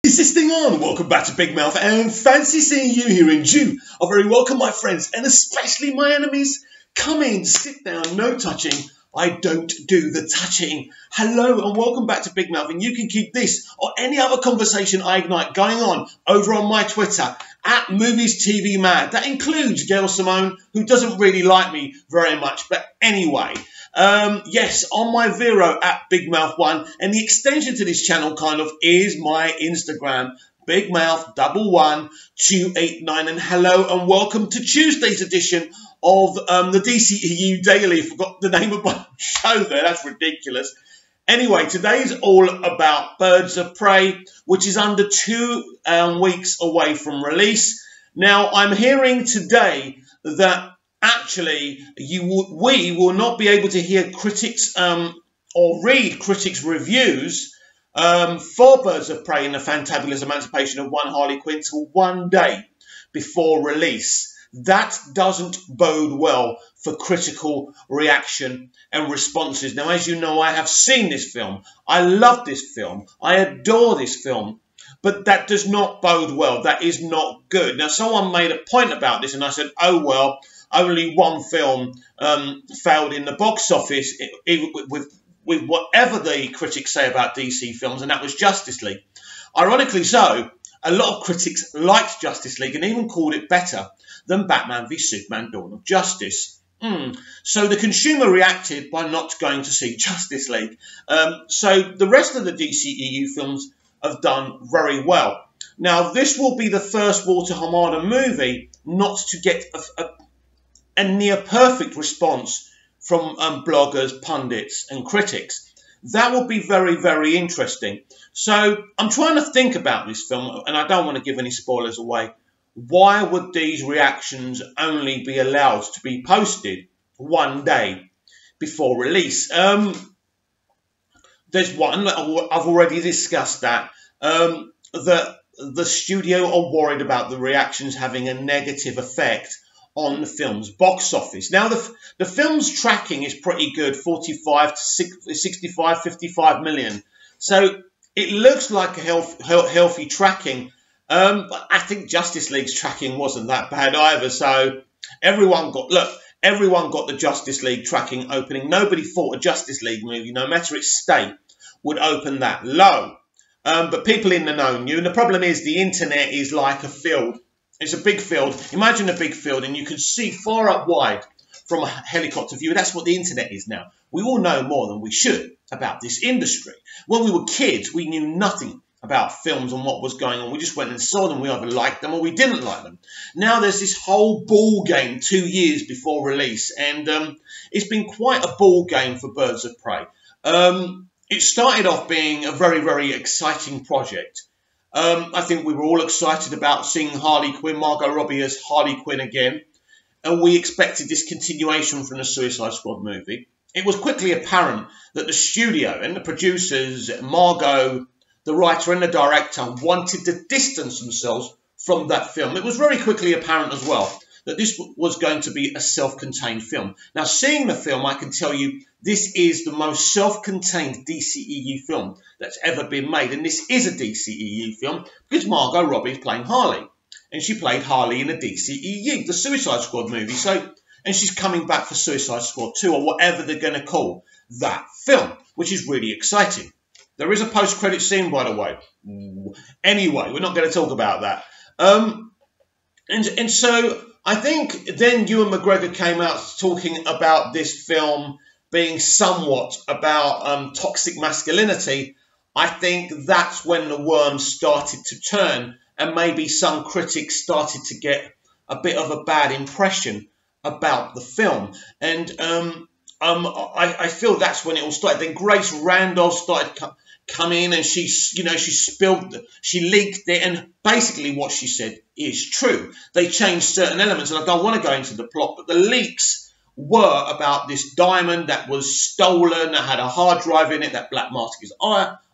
Is this thing on? Welcome back to Big Mouth, and fancy seeing you here in June. A very welcome, my friends, and especially my enemies. Come in, sit down, no touching. I don't do the touching. Hello and welcome back to Big Mouth, and you can keep this or any other conversation I ignite going on over on my Twitter at Movies TV Mad. That includes Gail Simone, who doesn't really like me very much, but anyway. Yes, on my Vero at Big Mouth 1, and the extension to this channel kind of is my Instagram, Big Mouth 11289, and hello and welcome to Tuesday's edition of the DCEU Daily. Forgot the name of my show there, that's ridiculous. Anyway, today's all about Birds of Prey, which is under 2 weeks away from release. Now, I'm hearing today that actually we will not be able to hear critics or read critics' reviews for Birds of Prey and the Fantabulous Emancipation of One Harley Quinn till 1 day before release. That doesn't bode well for critical reaction and responses. Now, as you know, I have seen this film. I love this film. I adore this film. But that does not bode well. That is not good. Now, someone made a point about this, and I said, oh, well, only one film failed in the box office with whatever the critics say about DC films, and that was Justice League. Ironically so, a lot of critics liked Justice League and even called it better than Batman v Superman: Dawn of Justice. So the consumer reacted by not going to see Justice League. So the rest of the DCEU films have done very well. Now, this will be the first Walter Hamada movie not to get a near-perfect response from bloggers, pundits and critics. That will be very, very interesting. So I'm trying to think about this film, and I don't want to give any spoilers away. Why would these reactions only be allowed to be posted 1 day before release? There's one, I've already discussed that, the studio are worried about the reactions having a negative effect on the film's box office. Now, the film's tracking is pretty good, 45 to 65, 55 million. So it looks like a healthy tracking. But I think Justice League's tracking wasn't that bad either. So everyone got the Justice League tracking opening. Nobody thought a Justice League movie, no matter its state, would open that low. But people in the know knew. And the problem is the internet is like a field. It's a big field. Imagine a big field, and you can see far up wide from a helicopter view. That's what the internet is now. We all know more than we should about this industry. When we were kids, we knew nothing about films and what was going on. We just went and saw them. We either liked them or we didn't like them. Now there's this whole ball game 2 years before release, and it's been quite a ball game for Birds of Prey. It started off being a very, very exciting project. I think we were all excited about seeing Harley Quinn, Margot Robbie as Harley Quinn again, and we expected this continuation from the Suicide Squad movie. It was quickly apparent that the studio and the producers, Margot, the writer and the director, wanted to distance themselves from that film. It was very quickly apparent as well that this was going to be a self-contained film. Now, seeing the film, I can tell you this is the most self-contained DCEU film that's ever been made. And this is a DCEU film because Margot Robbie is playing Harley. And she played Harley in the DCEU, the Suicide Squad movie. And she's coming back for Suicide Squad 2 or whatever they're going to call that film, which is really exciting. There is a post-credit scene, by the way. Anyway, we're not going to talk about that. And so I think then Ewan McGregor came out talking about this film being somewhat about toxic masculinity. I think that's when the worms started to turn, and maybe some critics started to get a bit of a bad impression about the film. And I feel that's when it all started. Then Grace Randolph started come in, and she leaked it, and basically what she said is true. They changed certain elements, and I don't want to go into the plot, but the leaks were about this diamond that was stolen, that had a hard drive in it, that Black Mask is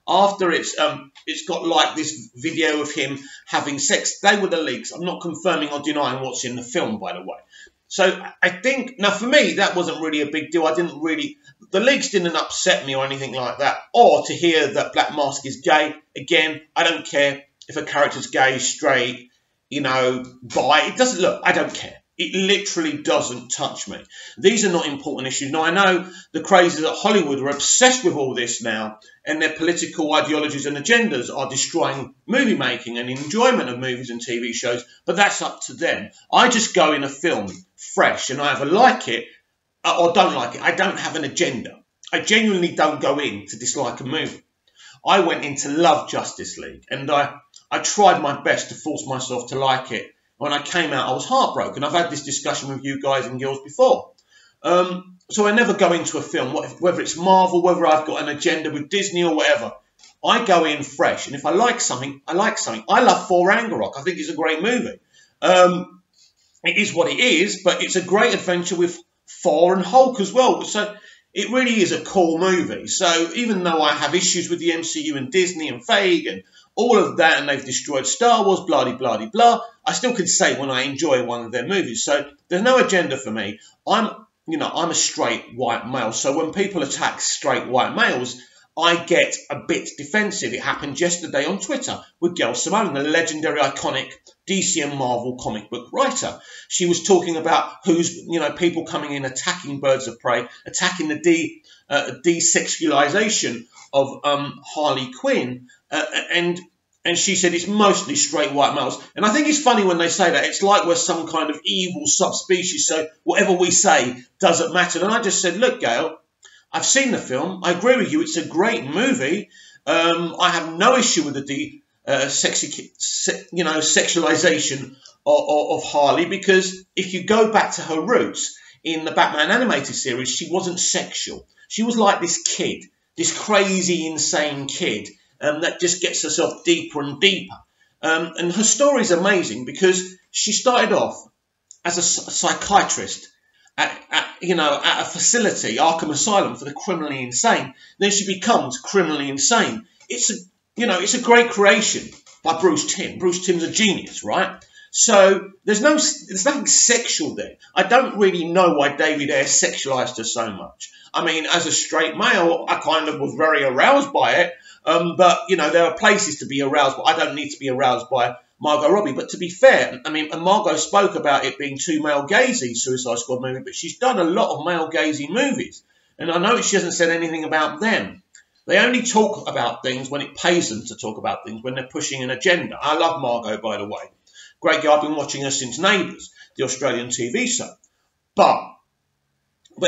after. It's got like this video of him having sex. They were the leaks. I'm not confirming or denying what's in the film, by the way. So I think, now for me, that wasn't really a big deal. The leaks didn't upset me or anything like that. Or to hear that Black Mask is gay, again, I don't care. if a character's gay, straight, you know, bi. It doesn't, look, I don't care. It literally doesn't touch me. These are not important issues. Now, I know the crazies at Hollywood are obsessed with all this now, and their political ideologies and agendas are destroying movie making and enjoyment of movies and TV shows, but that's up to them. I just go in a film fresh, and I either like it or don't like it. I don't have an agenda. I genuinely don't go in to dislike a movie. I went in to love Justice League, and I tried my best to force myself to like it. When I came out, I was heartbroken. I've had this discussion with you guys and girls before. So I never go into a film, whether it's Marvel, whether I've got an agenda with Disney or whatever. I go in fresh, and if I like something, I like something. I love Thor Ragnarok. I think it's a great movie. It is what it is, but it's a great adventure with Thor and Hulk as well. So it really is a cool movie. So even though I have issues with the MCU and Disney and Feige and all of that, and they've destroyed Star Wars, blah, I still can say when I enjoy one of their movies. So there's no agenda for me. I'm a straight white male. So when people attack straight white males, I get a bit defensive. It happened yesterday on Twitter with Gail Simone, the legendary, iconic DC and Marvel comic book writer. She was talking about people coming in attacking Birds of Prey, attacking the desexualization of Harley Quinn, and she said it's mostly straight white males. And I think it's funny when they say that. It's like we're some kind of evil subspecies, so whatever we say doesn't matter. And I just said, look, Gail, I've seen the film. I agree with you. It's a great movie. I have no issue with the sexualization of Harley, because if you go back to her roots in the Batman animated series, she wasn't sexual. She was like this kid, this crazy, insane kid that just gets herself deeper and deeper. And her story is amazing because she started off as a psychiatrist at a facility, Arkham Asylum, for the criminally insane. Then she becomes criminally insane. It's a great creation by Bruce Timm. Bruce Timm's a genius, right? So there's nothing sexual there. I don't really know why David Ayer sexualized her so much. I mean, as a straight male, I kind of was very aroused by it. But there are places to be aroused, but I don't need to be aroused by Margot Robbie. But to be fair, I mean, and Margot spoke about it being too male-gazy, Suicide Squad movie, but she's done a lot of male-gazy movies. And I noticed she hasn't said anything about them. They only talk about things when it pays them to talk about things, when they're pushing an agenda. I love Margot, by the way. Great girl. I've been watching her since Neighbours, the Australian TV show. But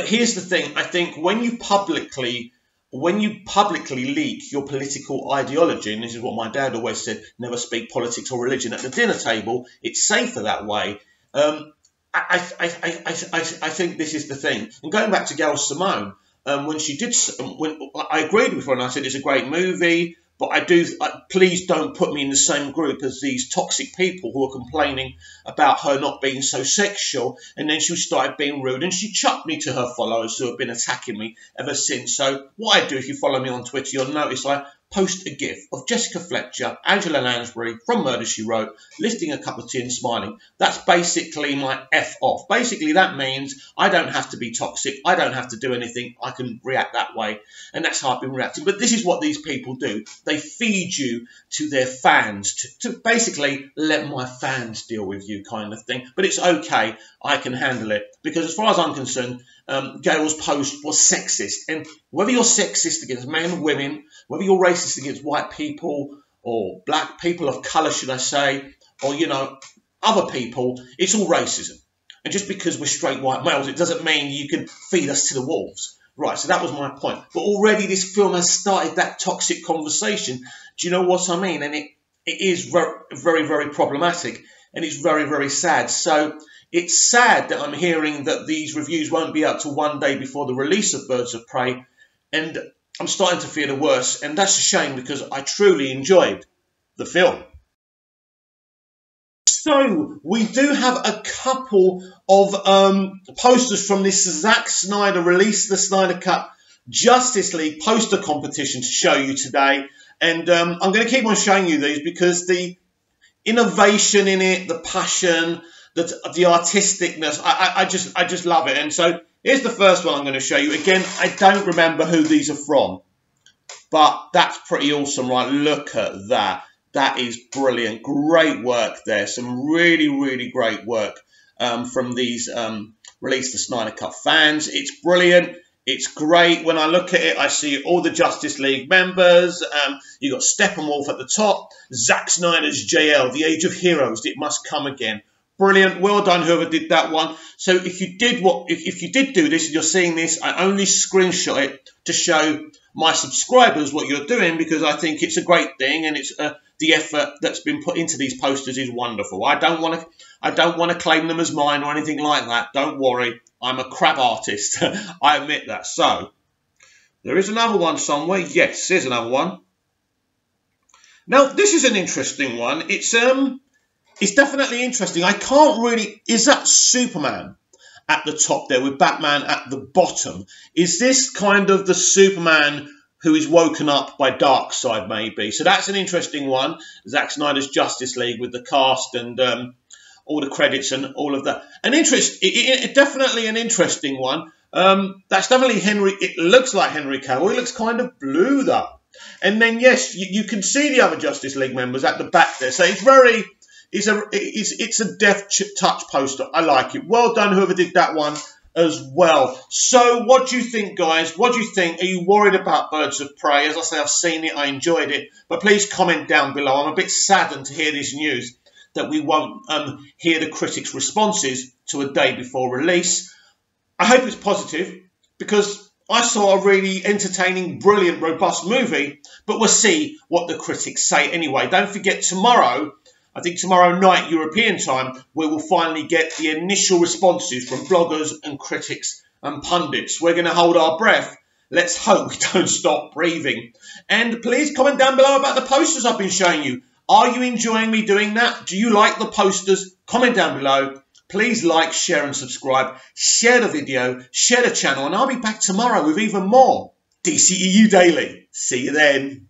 here's the thing. I think when you publicly leak your political ideology, and this is what my dad always said, never speak politics or religion at the dinner table, it's safer that way. I think this is the thing. And going back to Gail Simone, when I agreed with her and I said it's a great movie, but please don't put me in the same group as these toxic people who are complaining about her not being so sexual. And then she started being rude, and she chucked me to her followers who have been attacking me ever since. So what I do, if you follow me on Twitter, you'll notice I post a gif of Jessica Fletcher, Angela Lansbury from Murder, She Wrote, lifting a cup of tea and smiling. That's basically my F off. Basically, that means I don't have to be toxic. I don't have to do anything. I can react that way. And that's how I've been reacting. But this is what these people do. They feed you to their fans, to basically let my fans deal with you kind of thing. But it's okay. I can handle it. Because as far as I'm concerned, Gail's post was sexist. And whether you're sexist against men, women, whether you're racist against white people or black people of colour, should I say, or, other people, it's all racism. And just because we're straight white males, it doesn't mean you can feed us to the wolves. Right, so that was my point. But already this film has started that toxic conversation. Do you know what I mean? And it is very, very, very problematic. And it's very, very sad. So it's sad that I'm hearing that these reviews won't be out till one day before the release of Birds of Prey. And I'm starting to fear the worst. And that's a shame because I truly enjoyed the film. So we do have a couple of posters from this Zack Snyder Release the Snyder Cut Justice League poster competition to show you today. And I'm going to keep on showing you these because the innovation in it, the passion, the artisticness, I just love it. And so here's the first one I'm going to show you. Again, I don't remember who these are from, but that's pretty awesome, right? Look at that. That is brilliant. Great work there. Some really, really great work from these Release the Snyder Cut fans. It's brilliant. It's great. When I look at it, I see all the Justice League members. You got Steppenwolf at the top. Zack Snyder's JL, The Age of Heroes. It Must Come Again. Brilliant. Well done, whoever did that one. So if you did do this and you're seeing this, I only screenshot it to show my subscribers what you're doing, because I think it's a great thing, and it's the effort that's been put into these posters is wonderful. I don't want to claim them as mine or anything like that. Don't worry. I'm a crap artist. I admit that. So there is another one somewhere. Yes, there's another one. Now this is an interesting one. It's definitely interesting. I can't really... Is that Superman at the top there with Batman at the bottom? Is this kind of the Superman who is woken up by Darkseid, maybe? So that's an interesting one. Zack Snyder's Justice League with the cast and all the credits and all of that. Definitely an interesting one. That's definitely Henry. It looks like Henry Cavill. He looks kind of blue though. And then yes, you can see the other Justice League members at the back there. So it's very... It's a deft touch poster. I like it. Well done, whoever did that one as well. So what do you think, guys? What do you think? Are you worried about Birds of Prey? As I say, I've seen it. I enjoyed it. But please comment down below. I'm a bit saddened to hear this news that we won't hear the critics' responses to a day before release. I hope it's positive, because I saw a really entertaining, brilliant, robust movie. But we'll see what the critics say anyway. Don't forget, tomorrow... I think tomorrow night, European time, we will finally get the initial responses from bloggers and critics and pundits. We're going to hold our breath. Let's hope we don't stop breathing. And please comment down below about the posters I've been showing you. Are you enjoying me doing that? Do you like the posters? Comment down below. Please like, share and subscribe. Share the video, share the channel, and I'll be back tomorrow with even more DCEU Daily. See you then.